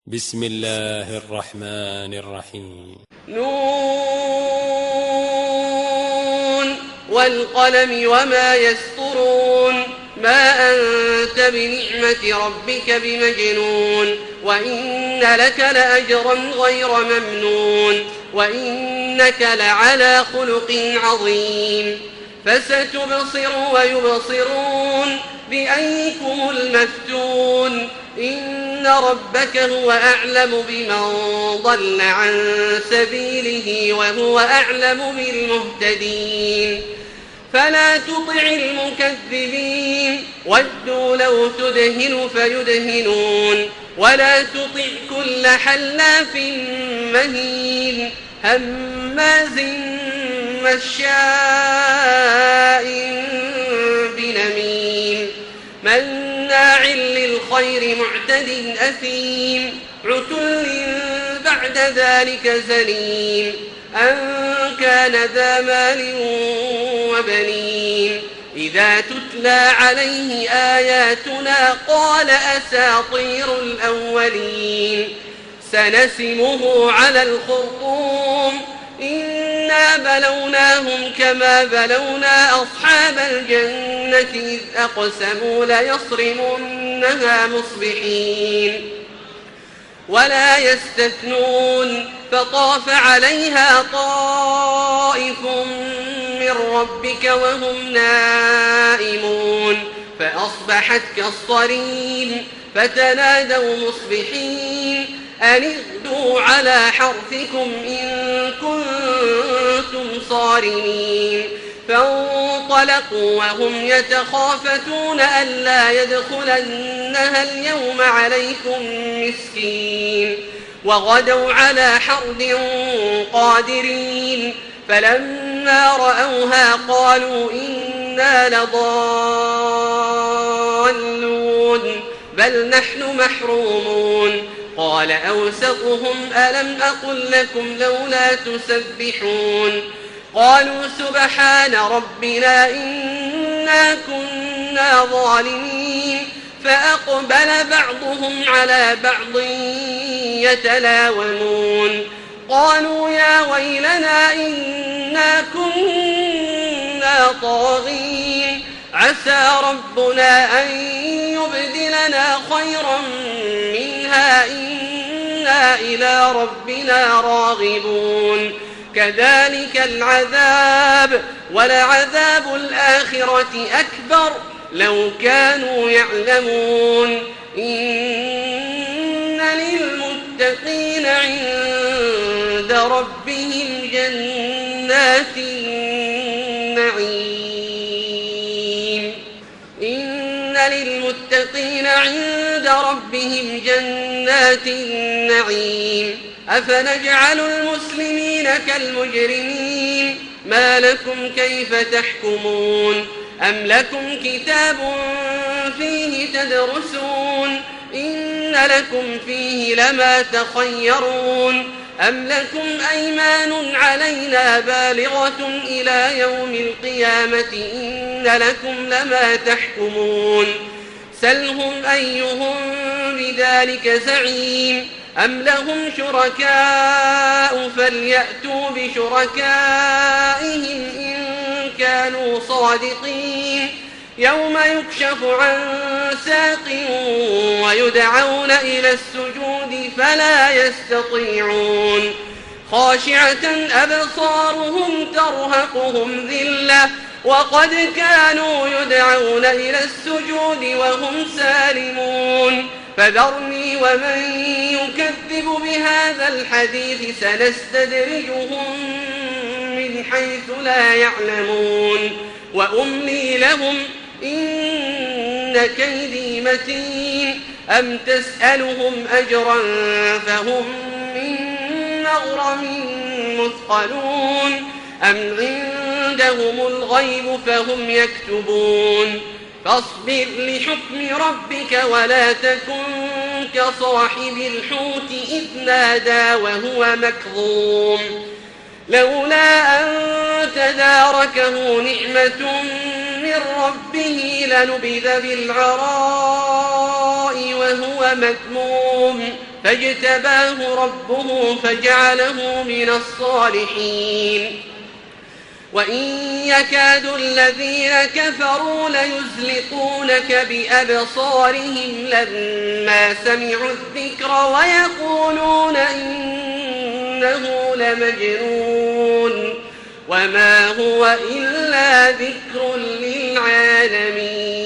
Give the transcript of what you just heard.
بسم الله الرحمن الرحيم. نون والقلم وما يسطرون ما أنت بنعمة ربك بمجنون وإن لك لأجرا غير ممنون وإنك لعلى خلق عظيم فستبصر ويبصرون بأيكم المفتون إن ربك هو أعلم بمن ضل عن سبيله وهو أعلم بالمهتدين فلا تطع المكذبين ودوا لو تدهن فيدهنون ولا تطع كل حلاف مهين هماز مشاء بنميم مناع للخير معتد أثيم عتل بعد ذلك زنيم أن كان ذا مال وبنين إذا تتلى عليه آياتنا قال أساطير الأولين سنسمه على الخرطوم إنا بلوناهم كما بلونا أصحاب الجنة إذ أقسموا ليصرمنها مصبحين ولا يستثنون فطاف عليها طائف من ربك وهم نائمون فأصبحت كالصريم فتنادوا مصبحين أن اغدوا على حرثكم إن كنتم صارمين فانطلقوا وهم يتخافتون ألا يدخلنها اليوم عليكم مسكين وغدوا على حرد قادرين فلما رأوها قالوا إنا لضالون بل نحن محرومون قال أوسطهم ألم أقل لكم لولا تسبحون قالوا سبحان ربنا إنا كنا ظالمين فأقبل بعضهم على بعض يتلاومون قالوا يا ويلنا إنا كنا طاغين عسى ربنا أن يبدلنا خيرا منها إنا إلى ربنا راغبون كذلك العذاب ولعذاب الآخرة أكبر لو كانوا يعلمون إن للمتقين عند ربهم جنات النعيم إن للمتقين عند ربهم جنات النعيم أفنجعل المسلمين كالمجرمين ما لكم كيف تحكمون أم لكم كتاب فيه تدرسون إن لكم فيه لما تخيرون أم لكم أيمان علينا بالغة إلى يوم القيامة إن لكم لما تحكمون سلهم أيهم بذلك زعيم أم لهم شركاء فليأتوا بشركائهم إن كانوا صادقين يوم يكشف عن ساق ويدعون إلى السجود فلا يستطيعون خاشعة أبصارهم ترهقهم ذلة وقد كانوا يدعون إلى السجود وهم سالمون فذرني ومن يكذب بهذا الحديث سنستدرجهم من حيث لا يعلمون وأملي لهم إن كيدي متين أم تسألهم أجرا فهم من مغرم مثقلون أم عندهم الغيب فهم يكتبون فاصبر لحكم ربك ولا تكن كصاحب الحوت إذ نادى وهو مكظوم لولا أن تداركه نعمة من ربه لنبذ بالعراء وهو مذموم فاجتباه ربه فجعله من الصالحين. وإن يكاد الذين كفروا ليزلقونك بأبصارهم لما سمعوا الذكر ويقولون إنه لمجنون وما هو إلا ذكر للعالمين.